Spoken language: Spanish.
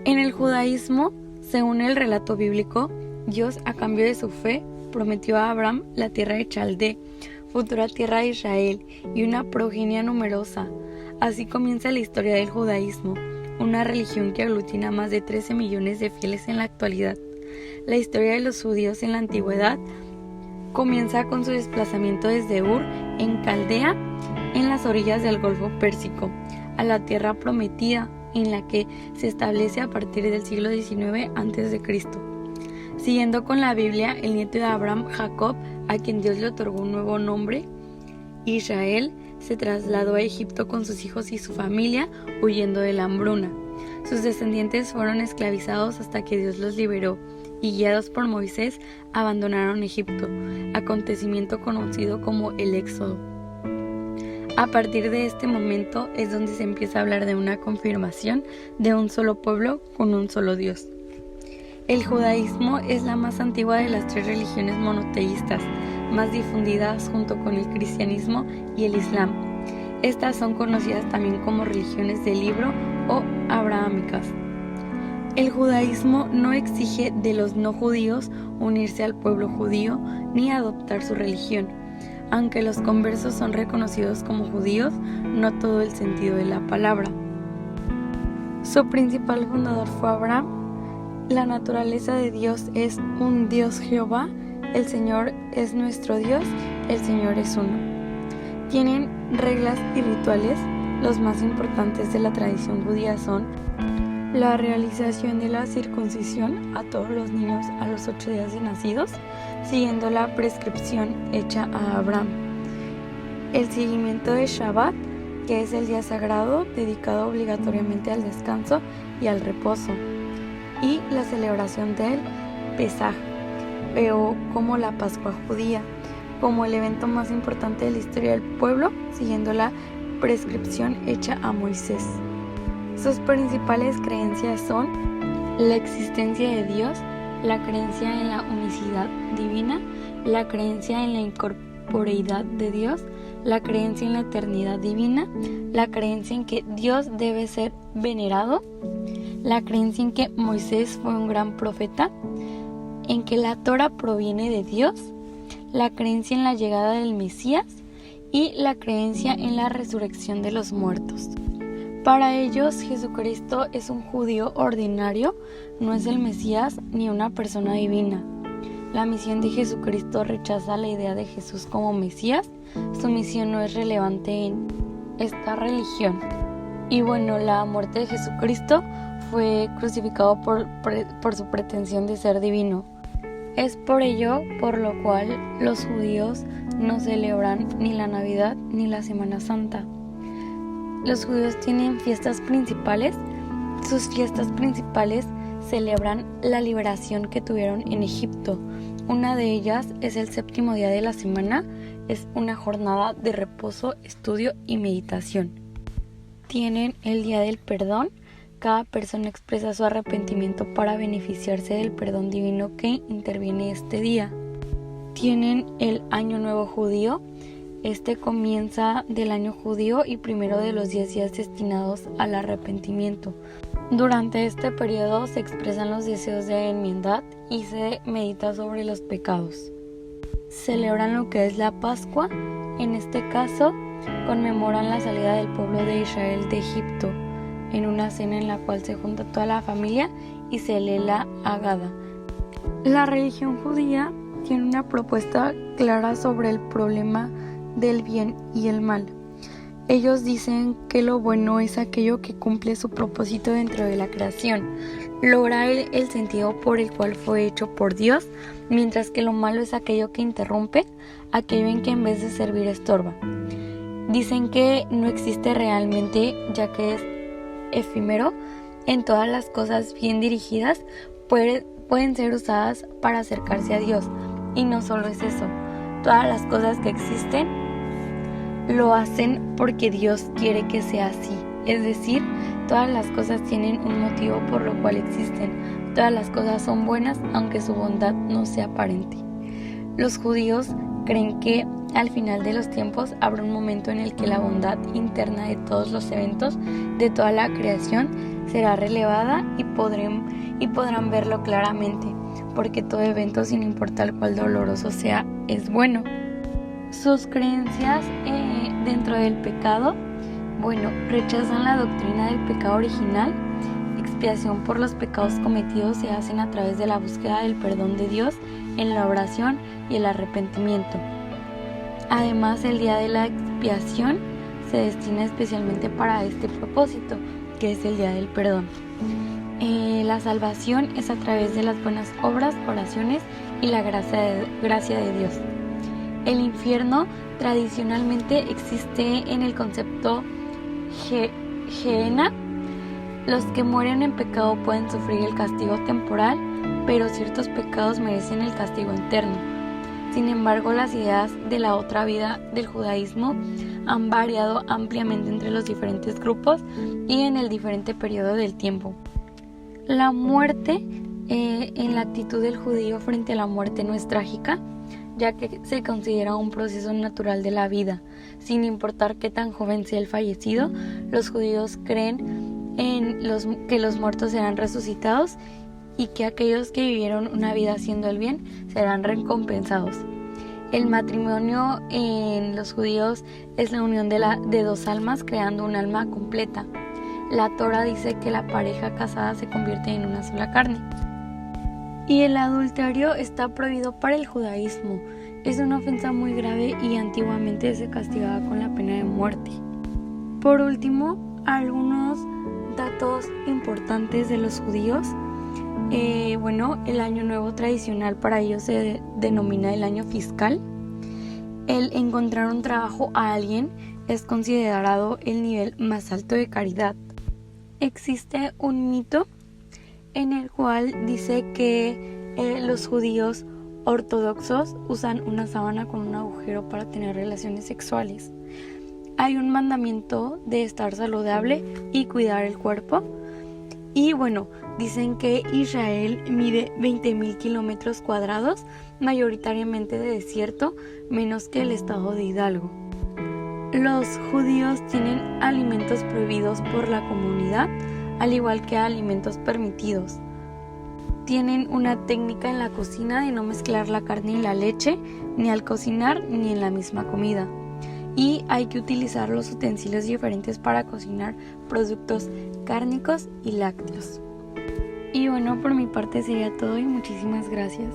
En el judaísmo, según el relato bíblico, Dios, a cambio de su fe, prometió a Abraham la tierra de Chaldea, futura tierra de Israel, y una progenie numerosa. Así comienza la historia del judaísmo, una religión que aglutina a más de 13 millones de fieles en la actualidad. La historia de los judíos en la antigüedad comienza con su desplazamiento desde Ur, en Caldea, en las orillas del Golfo Pérsico, a la tierra prometida, en la que se establece a partir del siglo XIX a.C. Siguiendo con la Biblia, el nieto de Abraham, Jacob, a quien Dios le otorgó un nuevo nombre, Israel, se trasladó a Egipto con sus hijos y su familia, huyendo de la hambruna. Sus descendientes fueron esclavizados hasta que Dios los liberó, y guiados por Moisés, abandonaron Egipto, acontecimiento conocido como el Éxodo. A partir de este momento es donde se empieza a hablar de una confirmación de un solo pueblo con un solo Dios. El judaísmo es la más antigua de las 3 religiones monoteístas, más difundidas junto con el cristianismo y el islam. Estas son conocidas también como religiones del libro o abrahámicas. El judaísmo no exige de los no judíos unirse al pueblo judío ni adoptar su religión. Aunque los conversos son reconocidos como judíos, no todo el sentido de la palabra. Su principal fundador fue Abraham. La naturaleza de Dios es un Dios Jehová, el Señor es nuestro Dios, el Señor es uno. Tienen reglas y rituales. Los más importantes de la tradición judía son la realización de la circuncisión a todos los niños a los 8 días de nacidos, siguiendo la prescripción hecha a Abraham. El seguimiento de Shabbat, que es el día sagrado dedicado obligatoriamente al descanso y al reposo. Y la celebración del Pesaj, o como la Pascua judía, como el evento más importante de la historia del pueblo, siguiendo la prescripción hecha a Moisés. Sus principales creencias son la existencia de Dios, la creencia en la unicidad divina, la creencia en la incorporeidad de Dios, la creencia en la eternidad divina, la creencia en que Dios debe ser venerado, la creencia en que Moisés fue un gran profeta, en que la Torá proviene de Dios, la creencia en la llegada del Mesías y la creencia en la resurrección de los muertos. Para ellos, Jesucristo es un judío ordinario, no es el Mesías ni una persona divina. La misión de Jesucristo rechaza la idea de Jesús como Mesías. Su misión no es relevante en esta religión. Y bueno, la muerte de Jesucristo fue crucificado por su pretensión de ser divino. Es por ello por lo cual los judíos no celebran ni la Navidad ni la Semana Santa. Los judíos tienen fiestas principales. Sus fiestas principales celebran la liberación que tuvieron en Egipto. Una de ellas es el 7º día de la semana. Es una jornada de reposo, estudio y meditación. Tienen el día del perdón. Cada persona expresa su arrepentimiento para beneficiarse del perdón divino que interviene este día. Tienen el Año Nuevo Judío. Este comienza del año judío y primero de los 10 días destinados al arrepentimiento. Durante este periodo se expresan los deseos de enmiendad y se medita sobre los pecados. Celebran lo que es la Pascua. En este caso, conmemoran la salida del pueblo de Israel de Egipto en una cena en la cual se junta toda la familia y se lee la Haggadah. La religión judía tiene una propuesta clara sobre el problema del bien y el mal. Ellos dicen que lo bueno es aquello que cumple su propósito dentro de la creación, logra el sentido por el cual fue hecho por Dios, mientras que lo malo es aquello que interrumpe, aquello en que en vez de servir estorba. Dicen que no existe realmente, ya que es efímero. En todas las cosas bien dirigidas pueden ser usadas para acercarse a Dios. Y no solo es eso, todas las cosas que existen lo hacen porque Dios quiere que sea así. Es decir, todas las cosas tienen un motivo por lo cual existen. Todas las cosas son buenas aunque su bondad no sea aparente. Los judíos creen que al final de los tiempos habrá un momento en el que la bondad interna de todos los eventos, de toda la creación, será relevada y podrán verlo claramente, porque todo evento, sin importar cuál doloroso sea, es bueno. Sus creencias dentro del pecado, rechazan la doctrina del pecado original. Expiación por los pecados cometidos se hacen a través de la búsqueda del perdón de Dios en la oración y el arrepentimiento. Además, el día de la expiación se destina especialmente para este propósito, que es el día del perdón. La salvación es a través de las buenas obras, oraciones y la gracia de Dios. El infierno tradicionalmente existe en el concepto Gehenna. Los que mueren en pecado pueden sufrir el castigo temporal, pero ciertos pecados merecen el castigo eterno. Sin embargo, las ideas de la otra vida del judaísmo han variado ampliamente entre los diferentes grupos y en el diferente periodo del tiempo. La muerte en la actitud del judío frente a la muerte no es trágica, ya que se considera un proceso natural de la vida. Sin importar qué tan joven sea el fallecido, los judíos creen que los muertos serán resucitados y que aquellos que vivieron una vida haciendo el bien serán recompensados. El matrimonio en los judíos es la unión de dos almas creando un alma completa. La Torá dice que la pareja casada se convierte en una sola carne. Y el adulterio está prohibido para el judaísmo. Es una ofensa muy grave y antiguamente se castigaba con la pena de muerte. Por último, algunos datos importantes de los judíos. El año nuevo tradicional para ellos se denomina el año fiscal. El encontrar un trabajo a alguien es considerado el nivel más alto de caridad. Existe un mito en el cual dice que los judíos ortodoxos usan una sábana con un agujero para tener relaciones sexuales. Hay un mandamiento de estar saludable y cuidar el cuerpo. Y dicen que Israel mide 20,000 kilómetros cuadrados, mayoritariamente de desierto, menos que el estado de Hidalgo. Los judíos tienen alimentos prohibidos por la comunidad, al igual que alimentos permitidos. Tienen una técnica en la cocina de no mezclar la carne y la leche, ni al cocinar ni en la misma comida. Y hay que utilizar los utensilios diferentes para cocinar productos cárnicos y lácteos. Y por mi parte sería todo y muchísimas gracias.